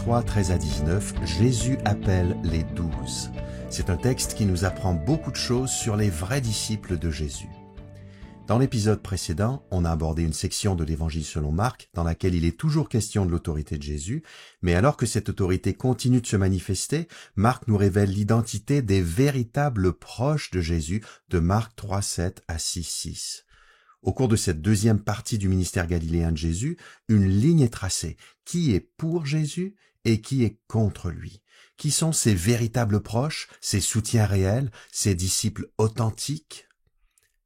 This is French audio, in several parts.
3, 13 à 19, Jésus appelle les 12. C'est un texte qui nous apprend beaucoup de choses sur les vrais disciples de Jésus. Dans l'épisode précédent, on a abordé une section de l'Évangile selon Marc dans laquelle il est toujours question de l'autorité de Jésus, mais alors que cette autorité continue de se manifester, Marc nous révèle l'identité des véritables proches de Jésus de Marc 3, 7 à 6, 6. Au cours de cette deuxième partie du ministère galiléen de Jésus, une ligne est tracée. Qui est pour Jésus et qui est contre lui? Qui sont ses véritables proches, ses soutiens réels, ses disciples authentiques?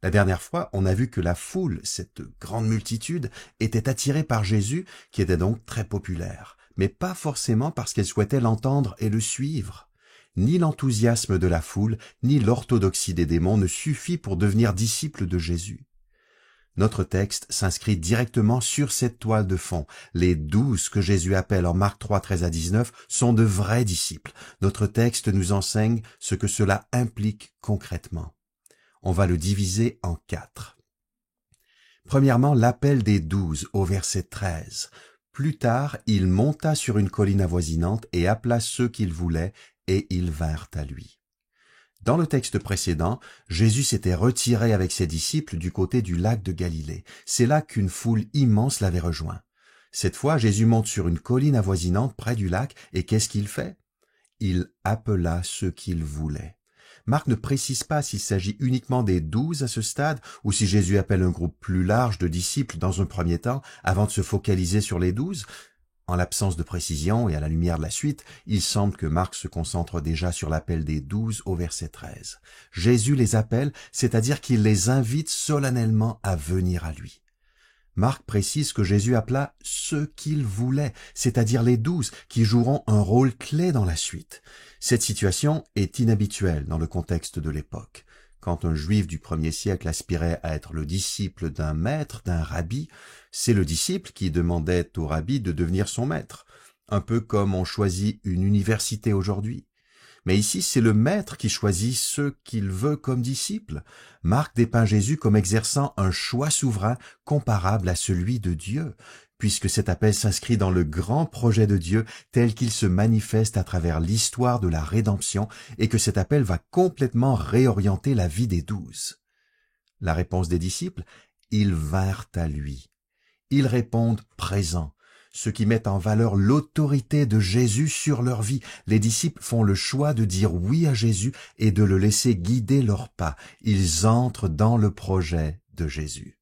La dernière fois, on a vu que la foule, cette grande multitude, était attirée par Jésus, qui était donc très populaire, mais pas forcément parce qu'elle souhaitait l'entendre et le suivre. Ni l'enthousiasme de la foule, ni l'orthodoxie des démons ne suffit pour devenir disciple de Jésus. Notre texte s'inscrit directement sur cette toile de fond. Les 12 que Jésus appelle en Marc 3, 13 à 19 sont de vrais disciples. Notre texte nous enseigne ce que cela implique concrètement. On va le diviser en 4. Premièrement, l'appel des 12 au verset 13. Plus tard, il monta sur une colline avoisinante et appela ceux qu'il voulait, et ils vinrent à lui. Dans le texte précédent, Jésus s'était retiré avec ses disciples du côté du lac de Galilée. C'est là qu'une foule immense l'avait rejoint. Cette fois, Jésus monte sur une colline avoisinante près du lac, et qu'est-ce qu'il fait? Il appela ceux qu'il voulait. Marc ne précise pas s'il s'agit uniquement des 12 à ce stade, ou si Jésus appelle un groupe plus large de disciples dans un premier temps, avant de se focaliser sur les 12. En l'absence de précision et à la lumière de la suite, il semble que Marc se concentre déjà sur l'appel des 12 au verset 13. Jésus les appelle, c'est-à-dire qu'il les invite solennellement à venir à lui. Marc précise que Jésus appela ceux qu'il voulait, c'est-à-dire les 12, qui joueront un rôle clé dans la suite. Cette situation est inhabituelle dans le contexte de l'époque. Quand un juif du 1er siècle aspirait à être le disciple d'un maître, d'un rabbi, c'est le disciple qui demandait au rabbi de devenir son maître, un peu comme on choisit une université aujourd'hui. Mais ici, c'est le maître qui choisit ceux qu'il veut comme disciples. Marc dépeint Jésus comme exerçant un choix souverain comparable à celui de Dieu, puisque cet appel s'inscrit dans le grand projet de Dieu tel qu'il se manifeste à travers l'histoire de la rédemption et que cet appel va complètement réorienter la vie des 12. La réponse des disciples, ils vinrent à lui. Ils répondent présents, ce qui met en valeur l'autorité de Jésus sur leur vie. Les disciples font le choix de dire oui à Jésus et de le laisser guider leurs pas. Ils entrent dans le projet de Jésus.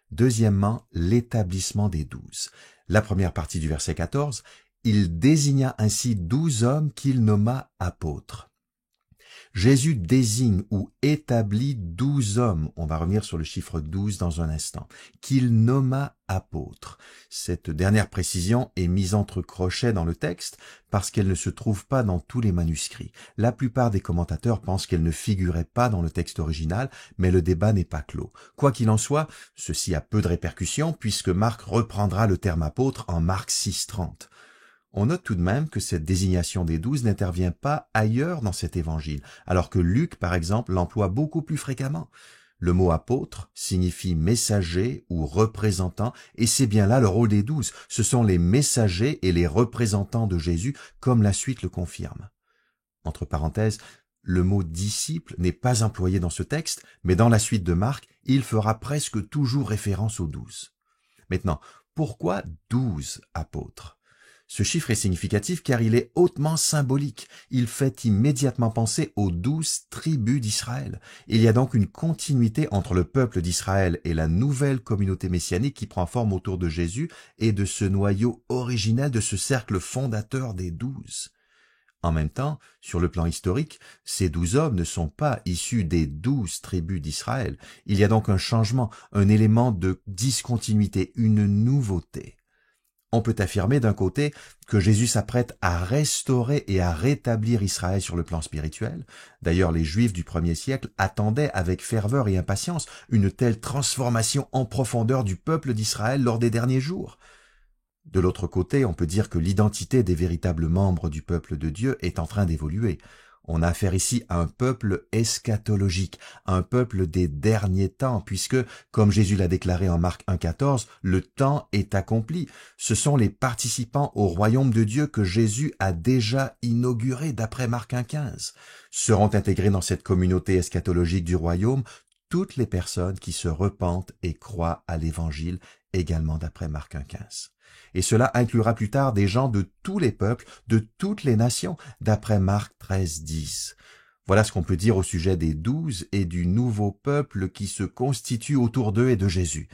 Deuxièmement, l'établissement des 12. La première partie du verset 14, il désigna ainsi 12 hommes qu'il nomma apôtres. Jésus désigne ou établit 12 hommes, on va revenir sur le chiffre 12 dans un instant, qu'il nomma apôtres. Cette dernière précision est mise entre crochets dans le texte parce qu'elle ne se trouve pas dans tous les manuscrits. La plupart des commentateurs pensent qu'elle ne figurait pas dans le texte original, mais le débat n'est pas clos. Quoi qu'il en soit, ceci a peu de répercussions puisque Marc reprendra le terme apôtre en Marc 6,30. On note tout de même que cette désignation des 12 n'intervient pas ailleurs dans cet évangile, alors que Luc, par exemple, l'emploie beaucoup plus fréquemment. Le mot apôtre signifie messager ou représentant, et c'est bien là le rôle des 12. Ce sont les messagers et les représentants de Jésus, comme la suite le confirme. Entre parenthèses, le mot disciple n'est pas employé dans ce texte, mais dans la suite de Marc, il fera presque toujours référence aux 12. Maintenant, pourquoi 12 apôtres? Ce chiffre est significatif car il est hautement symbolique. Il fait immédiatement penser aux 12 tribus d'Israël. Il y a donc une continuité entre le peuple d'Israël et la nouvelle communauté messianique qui prend forme autour de Jésus et de ce noyau originel de ce cercle fondateur des 12. En même temps, sur le plan historique, ces 12 hommes ne sont pas issus des 12 tribus d'Israël. Il y a donc un changement, un élément de discontinuité, une nouveauté. On peut affirmer d'un côté que Jésus s'apprête à restaurer et à rétablir Israël sur le plan spirituel. D'ailleurs, les Juifs du 1er siècle attendaient avec ferveur et impatience une telle transformation en profondeur du peuple d'Israël lors des derniers jours. De l'autre côté, on peut dire que l'identité des véritables membres du peuple de Dieu est en train d'évoluer. On a affaire ici à un peuple eschatologique, un peuple des derniers temps, puisque, comme Jésus l'a déclaré en Marc 1,14, le temps est accompli. Ce sont les participants au royaume de Dieu que Jésus a déjà inauguré, d'après Marc 1,15. Seront intégrés dans cette communauté eschatologique du royaume toutes les personnes qui se repentent et croient à l'Évangile, également d'après Marc 1,15. Et cela inclura plus tard des gens de tous les peuples, de toutes les nations, d'après Marc 13,10. Voilà ce qu'on peut dire au sujet des 12 et du nouveau peuple qui se constitue autour d'eux et de Jésus.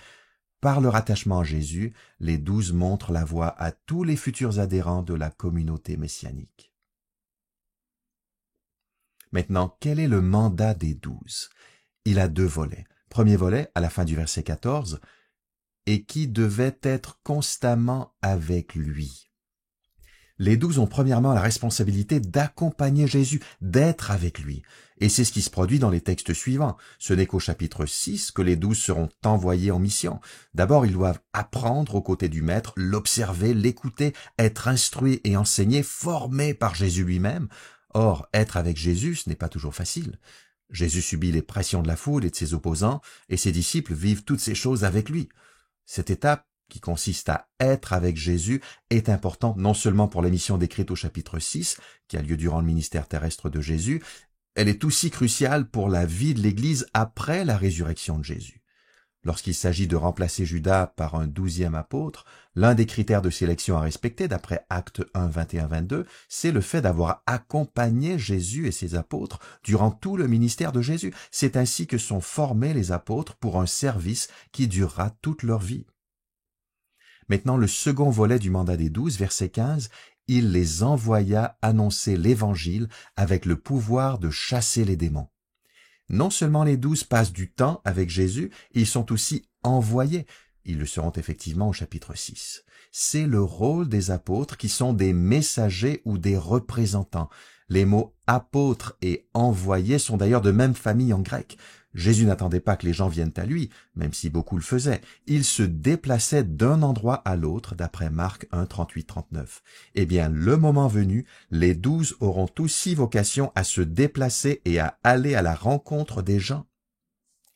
Par leur attachement à Jésus, les 12 montrent la voie à tous les futurs adhérents de la communauté messianique. Maintenant, quel est le mandat des 12? Il a 2 volets. Premier volet, à la fin du verset 14, et qui devait être constamment avec lui. Les 12 ont premièrement la responsabilité d'accompagner Jésus, d'être avec lui. Et c'est ce qui se produit dans les textes suivants. Ce n'est qu'au chapitre 6 que les 12 seront envoyés en mission. D'abord, ils doivent apprendre aux côtés du Maître, l'observer, l'écouter, être instruits et enseignés, formés par Jésus lui-même. Or, être avec Jésus, ce n'est pas toujours facile. Jésus subit les pressions de la foule et de ses opposants, et ses disciples vivent toutes ces choses avec lui. Cette étape, qui consiste à être avec Jésus, est importante non seulement pour la mission décrite au chapitre 6, qui a lieu durant le ministère terrestre de Jésus, elle est aussi cruciale pour la vie de l'Église après la résurrection de Jésus. Lorsqu'il s'agit de remplacer Judas par un 12e apôtre, l'un des critères de sélection à respecter, d'après Actes 1, 21-22, c'est le fait d'avoir accompagné Jésus et ses apôtres durant tout le ministère de Jésus. C'est ainsi que sont formés les apôtres pour un service qui durera toute leur vie. Maintenant, le second volet du mandat des 12, verset 15, il les envoya annoncer l'Évangile avec le pouvoir de chasser les démons. Non seulement les 12 passent du temps avec Jésus, ils sont aussi envoyés. Ils le seront effectivement au chapitre 6. C'est le rôle des apôtres qui sont des messagers ou des représentants. Les mots apôtres et envoyés sont d'ailleurs de même famille en grec. Jésus n'attendait pas que les gens viennent à lui, même si beaucoup le faisaient. Il se déplaçait d'un endroit à l'autre, d'après Marc 1, 38-39. Eh bien, le moment venu, les 12 auront aussi vocation à se déplacer et à aller à la rencontre des gens.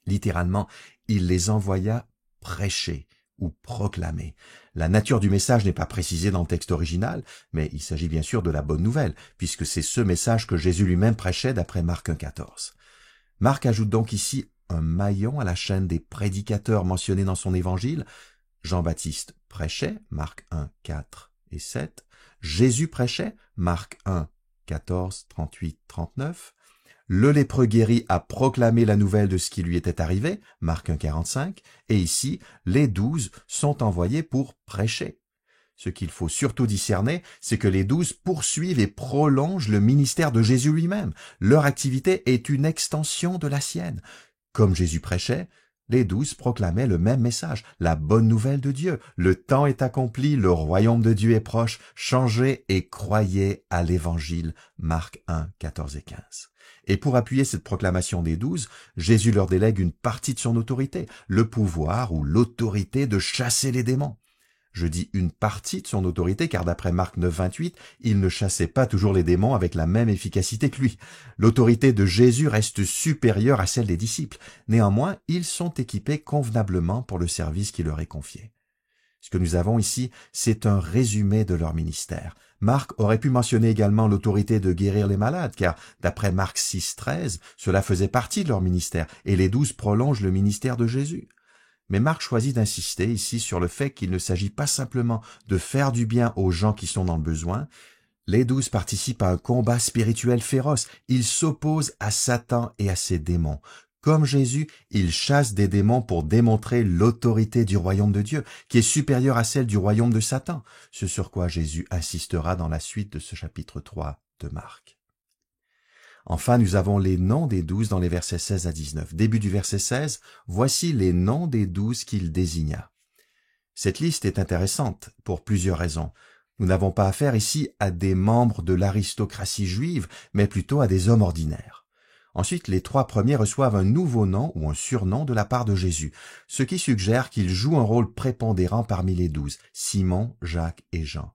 Littéralement, il les envoya prêcher ou proclamer. La nature du message n'est pas précisée dans le texte original, mais il s'agit bien sûr de la bonne nouvelle, puisque c'est ce message que Jésus lui-même prêchait d'après Marc 1, 14. Marc ajoute donc ici un maillon à la chaîne des prédicateurs mentionnés dans son évangile. Jean-Baptiste prêchait, Marc 1, 4 et 7. Jésus prêchait, Marc 1, 14, 38, 39. Le lépreux guéri a proclamé la nouvelle de ce qui lui était arrivé, Marc 1, 45. Et ici, les 12 sont envoyés pour prêcher. Ce qu'il faut surtout discerner, c'est que les 12 poursuivent et prolongent le ministère de Jésus lui-même. Leur activité est une extension de la sienne. Comme Jésus prêchait, les 12 proclamaient le même message, la bonne nouvelle de Dieu. Le temps est accompli, le royaume de Dieu est proche, changez et croyez à l'Évangile. Marc 1, 14 et 15. Et pour appuyer cette proclamation des 12, Jésus leur délègue une partie de son autorité, le pouvoir ou l'autorité de chasser les démons. Je dis une partie de son autorité car d'après Marc 9, 28, il ne chassait pas toujours les démons avec la même efficacité que lui. L'autorité de Jésus reste supérieure à celle des disciples. Néanmoins, ils sont équipés convenablement pour le service qui leur est confié. Ce que nous avons ici, c'est un résumé de leur ministère. Marc aurait pu mentionner également l'autorité de guérir les malades, car d'après Marc 6, 13, cela faisait partie de leur ministère, et les 12 prolongent le ministère de Jésus. Mais Marc choisit d'insister ici sur le fait qu'il ne s'agit pas simplement de faire du bien aux gens qui sont dans le besoin. Les 12 participent à un combat spirituel féroce. Ils s'opposent à Satan et à ses démons. Comme Jésus, ils chassent des démons pour démontrer l'autorité du royaume de Dieu, qui est supérieure à celle du royaume de Satan, ce sur quoi Jésus insistera dans la suite de ce chapitre 3 de Marc. Enfin, nous avons les noms des 12 dans les versets 16 à 19. Début du verset 16, voici les noms des 12 qu'il désigna. Cette liste est intéressante pour plusieurs raisons. Nous n'avons pas affaire ici à des membres de l'aristocratie juive, mais plutôt à des hommes ordinaires. Ensuite, les 3 premiers reçoivent un nouveau nom ou un surnom de la part de Jésus, ce qui suggère qu'ils jouent un rôle prépondérant parmi les 12, Simon, Jacques et Jean.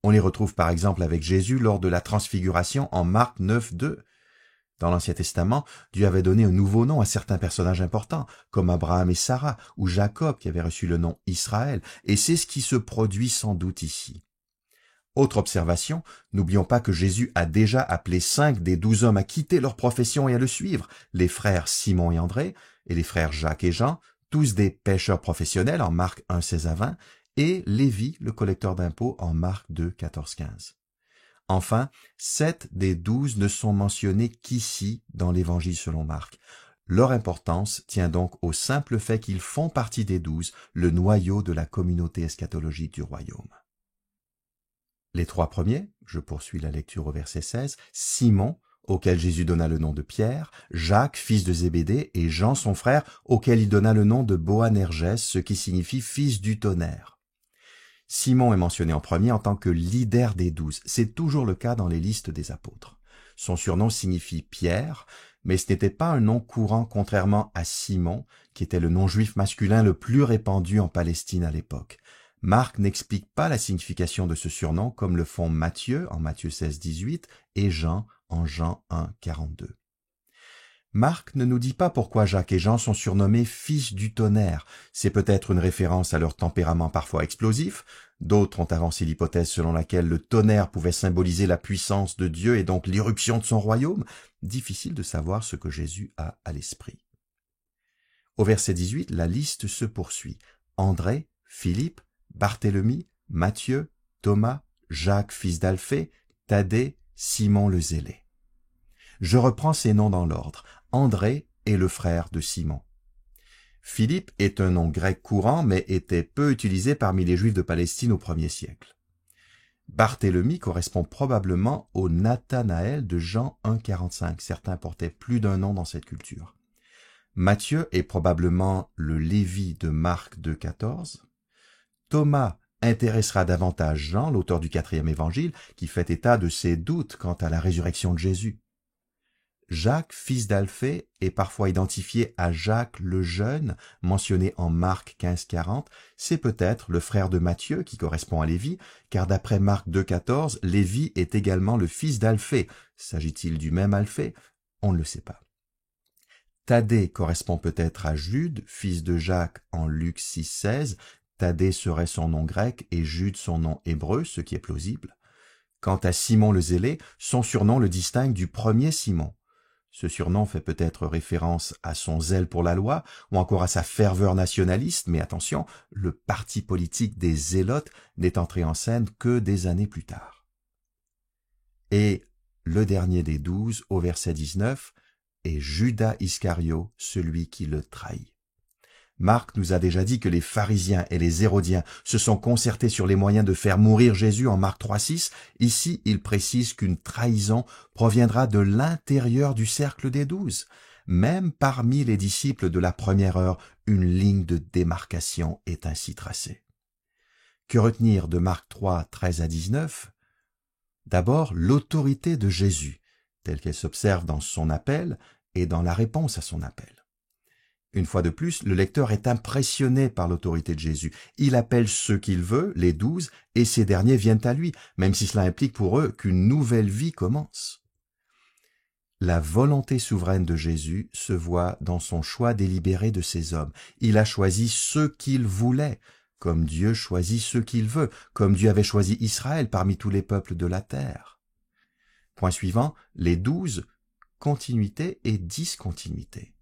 On les retrouve par exemple avec Jésus lors de la transfiguration en Marc 9, 2. Dans l'Ancien Testament, Dieu avait donné un nouveau nom à certains personnages importants, comme Abraham et Sarah, ou Jacob qui avait reçu le nom Israël, et c'est ce qui se produit sans doute ici. Autre observation, n'oublions pas que Jésus a déjà appelé 5 des 12 hommes à quitter leur profession et à le suivre, les frères Simon et André, et les frères Jacques et Jean, tous des pêcheurs professionnels en Marc 1, 16 à 20, et Lévi, le collecteur d'impôts, en Marc 2, 14, 15. Enfin, 7 des 12 ne sont mentionnés qu'ici dans l'Évangile selon Marc. Leur importance tient donc au simple fait qu'ils font partie des 12, le noyau de la communauté eschatologique du royaume. Les 3 premiers, je poursuis la lecture au verset 16, Simon, auquel Jésus donna le nom de Pierre, Jacques, fils de Zébédée, et Jean son frère, auquel il donna le nom de Boanerges, ce qui signifie fils du tonnerre. Simon est mentionné en premier en tant que leader des 12. C'est toujours le cas dans les listes des apôtres. Son surnom signifie Pierre, mais ce n'était pas un nom courant contrairement à Simon, qui était le nom juif masculin le plus répandu en Palestine à l'époque. Marc n'explique pas la signification de ce surnom comme le font Matthieu en Matthieu 16, 18 et Jean en Jean 1, 42. Marc ne nous dit pas pourquoi Jacques et Jean sont surnommés fils du tonnerre. C'est peut-être une référence à leur tempérament parfois explosif. D'autres ont avancé l'hypothèse selon laquelle le tonnerre pouvait symboliser la puissance de Dieu et donc l'irruption de son royaume. Difficile de savoir ce que Jésus a à l'esprit. Au verset 18, la liste se poursuit. André, Philippe, Barthélemy, Matthieu, Thomas, Jacques fils d'Alphée, Thaddée, Simon le Zélé. Je reprends ces noms dans l'ordre. André est le frère de Simon. Philippe est un nom grec courant, mais était peu utilisé parmi les Juifs de Palestine au 1er siècle. Barthélemy correspond probablement au Nathanaël de Jean 1, 45. Certains portaient plus d'un nom dans cette culture. Matthieu est probablement le Lévi de Marc 2, 14. Thomas intéressera davantage Jean, l'auteur du 4e évangile, qui fait état de ses doutes quant à la résurrection de Jésus. Jacques, fils d'Alphée, est parfois identifié à Jacques le Jeune, mentionné en Marc 15-40. C'est peut-être le frère de Matthieu qui correspond à Lévi, car d'après Marc 2,14, Lévi est également le fils d'Alphée. S'agit-il du même Alphée? On ne le sait pas. Thaddée correspond peut-être à Jude, fils de Jacques en Luc 6,16. Thaddée serait son nom grec et Jude son nom hébreu, ce qui est plausible. Quant à Simon le Zélé, son surnom le distingue du premier Simon. Ce surnom fait peut-être référence à son zèle pour la loi ou encore à sa ferveur nationaliste, mais attention, le parti politique des Zélotes n'est entré en scène que des années plus tard. Et le dernier des 12, au verset 19, est Judas Iscario, celui qui le trahit. Marc nous a déjà dit que les pharisiens et les hérodiens se sont concertés sur les moyens de faire mourir Jésus en Marc 3,6. Ici, il précise qu'une trahison proviendra de l'intérieur du cercle des 12. Même parmi les disciples de la première heure, une ligne de démarcation est ainsi tracée. Que retenir de Marc 3, 13 à 19? D'abord, l'autorité de Jésus, telle qu'elle s'observe dans son appel et dans la réponse à son appel. Une fois de plus, le lecteur est impressionné par l'autorité de Jésus. Il appelle ceux qu'il veut, les 12, et ces derniers viennent à lui, même si cela implique pour eux qu'une nouvelle vie commence. La volonté souveraine de Jésus se voit dans son choix délibéré de ses hommes. Il a choisi ceux qu'il voulait, comme Dieu choisit ceux qu'il veut, comme Dieu avait choisi Israël parmi tous les peuples de la terre. Point suivant, les 12, continuité et discontinuité.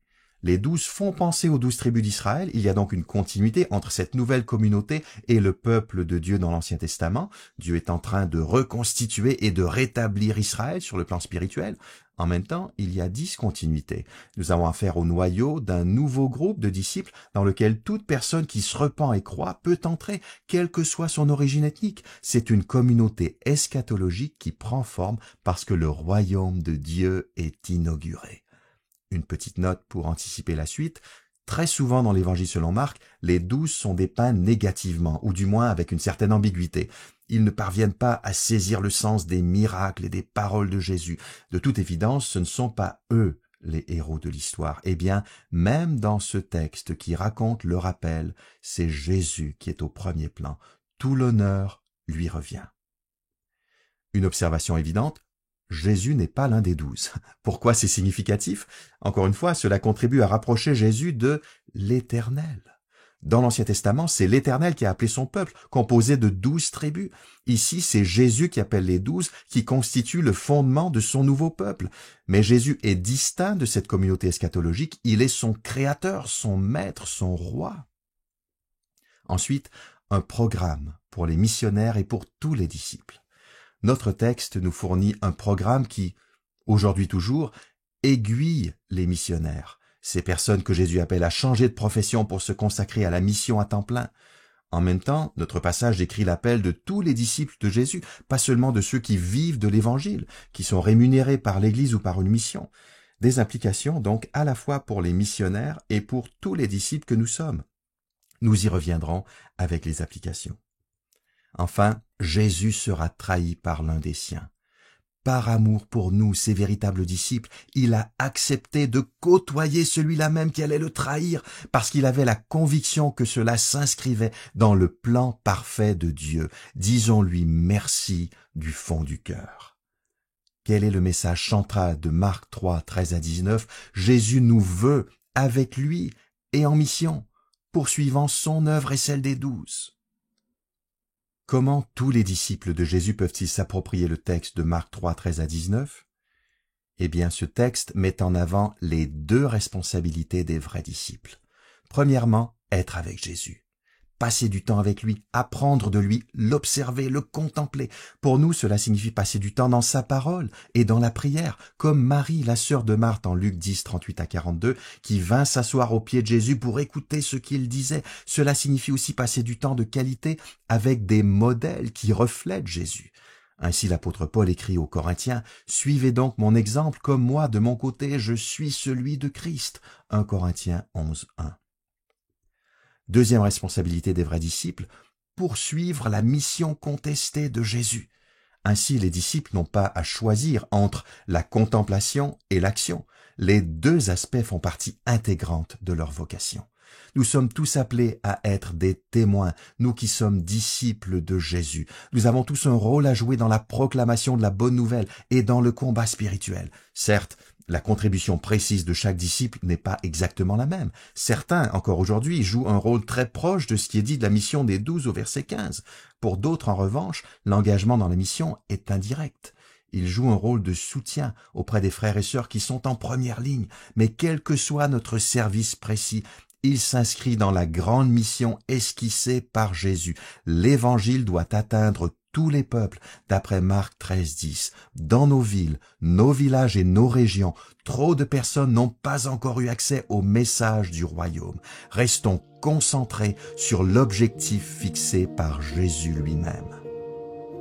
Les 12 font penser aux 12 tribus d'Israël. Il y a donc une continuité entre cette nouvelle communauté et le peuple de Dieu dans l'Ancien Testament. Dieu est en train de reconstituer et de rétablir Israël sur le plan spirituel. En même temps, il y a discontinuité. Nous avons affaire au noyau d'un nouveau groupe de disciples dans lequel toute personne qui se repent et croit peut entrer, quelle que soit son origine ethnique. C'est une communauté eschatologique qui prend forme parce que le royaume de Dieu est inauguré. Une petite note pour anticiper la suite. Très souvent dans l'Évangile selon Marc, les 12 sont dépeints négativement, ou du moins avec une certaine ambiguïté. Ils ne parviennent pas à saisir le sens des miracles et des paroles de Jésus. De toute évidence, ce ne sont pas eux les héros de l'histoire. Eh bien, même dans ce texte qui raconte le rappel, c'est Jésus qui est au premier plan. Tout l'honneur lui revient. Une observation évidente, Jésus n'est pas l'un des 12. Pourquoi c'est significatif? Encore une fois, cela contribue à rapprocher Jésus de l'Éternel. Dans l'Ancien Testament, c'est l'Éternel qui a appelé son peuple, composé de 12 tribus. Ici, c'est Jésus qui appelle les 12, qui constituent le fondement de son nouveau peuple. Mais Jésus est distinct de cette communauté eschatologique, il est son créateur, son maître, son roi. Ensuite, un programme pour les missionnaires et pour tous les disciples. Notre texte nous fournit un programme qui, aujourd'hui toujours, aiguille les missionnaires. Ces personnes que Jésus appelle à changer de profession pour se consacrer à la mission à temps plein. En même temps, notre passage décrit l'appel de tous les disciples de Jésus, pas seulement de ceux qui vivent de l'Évangile, qui sont rémunérés par l'Église ou par une mission. Des implications donc à la fois pour les missionnaires et pour tous les disciples que nous sommes. Nous y reviendrons avec les applications. Enfin, Jésus sera trahi par l'un des siens. Par amour pour nous, ses véritables disciples, il a accepté de côtoyer celui-là même qui allait le trahir, parce qu'il avait la conviction que cela s'inscrivait dans le plan parfait de Dieu. Disons-lui merci du fond du cœur. Quel est le message central de Marc 3, 13 à 19? Jésus nous veut avec lui et en mission, poursuivant son œuvre et celle des 12. Comment tous les disciples de Jésus peuvent-ils s'approprier le texte de Marc 3, 13 à 19? Eh bien, ce texte met en avant les 2 responsabilités des vrais disciples. Premièrement, être avec Jésus. Passer du temps avec lui, apprendre de lui, l'observer, le contempler. Pour nous, cela signifie passer du temps dans sa parole et dans la prière, comme Marie, la sœur de Marthe en Luc 10, 38 à 42, qui vint s'asseoir aux pieds de Jésus pour écouter ce qu'il disait. Cela signifie aussi passer du temps de qualité avec des modèles qui reflètent Jésus. Ainsi l'apôtre Paul écrit aux Corinthiens, « Suivez donc mon exemple, comme moi, de mon côté, je suis celui de Christ. » 1 Corinthiens 11, 1. Deuxième responsabilité des vrais disciples, poursuivre la mission contestée de Jésus. Ainsi, les disciples n'ont pas à choisir entre la contemplation et l'action. Les 2 aspects font partie intégrante de leur vocation. Nous sommes tous appelés à être des témoins, nous qui sommes disciples de Jésus. Nous avons tous un rôle à jouer dans la proclamation de la bonne nouvelle et dans le combat spirituel. Certes, la contribution précise de chaque disciple n'est pas exactement la même. Certains, encore aujourd'hui, jouent un rôle très proche de ce qui est dit de la mission des 12 au verset 15. Pour d'autres, en revanche, l'engagement dans la mission est indirect. Ils jouent un rôle de soutien auprès des frères et sœurs qui sont en première ligne. Mais quel que soit notre service précis, il s'inscrit dans la grande mission esquissée par Jésus. L'Évangile doit atteindre tous les peuples, d'après Marc 13, 10. Dans nos villes, nos villages et nos régions, trop de personnes n'ont pas encore eu accès au message du royaume. Restons concentrés sur l'objectif fixé par Jésus lui-même.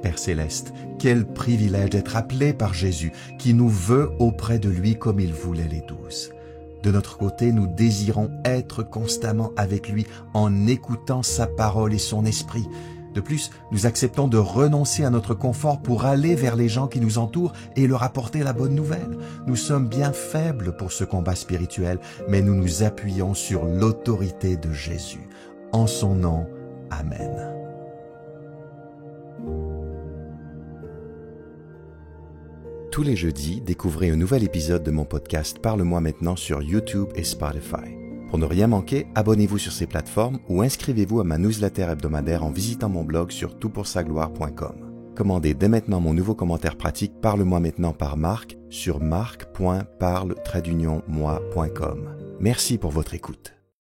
Père Céleste, quel privilège d'être appelé par Jésus, qui nous veut auprès de lui comme il voulait les 12. De notre côté, nous désirons être constamment avec lui en écoutant sa parole et son esprit. De plus, nous acceptons de renoncer à notre confort pour aller vers les gens qui nous entourent et leur apporter la bonne nouvelle. Nous sommes bien faibles pour ce combat spirituel, mais nous nous appuyons sur l'autorité de Jésus. En son nom, Amen. Tous les jeudis, découvrez un nouvel épisode de mon podcast Parle-moi maintenant sur YouTube et Spotify. Pour ne rien manquer, abonnez-vous sur ces plateformes ou inscrivez-vous à ma newsletter hebdomadaire en visitant mon blog sur toutpoursagloire.com. Commandez dès maintenant mon nouveau commentaire pratique Parle-moi maintenant par Marc sur marc.parle-moi.com. Merci pour votre écoute.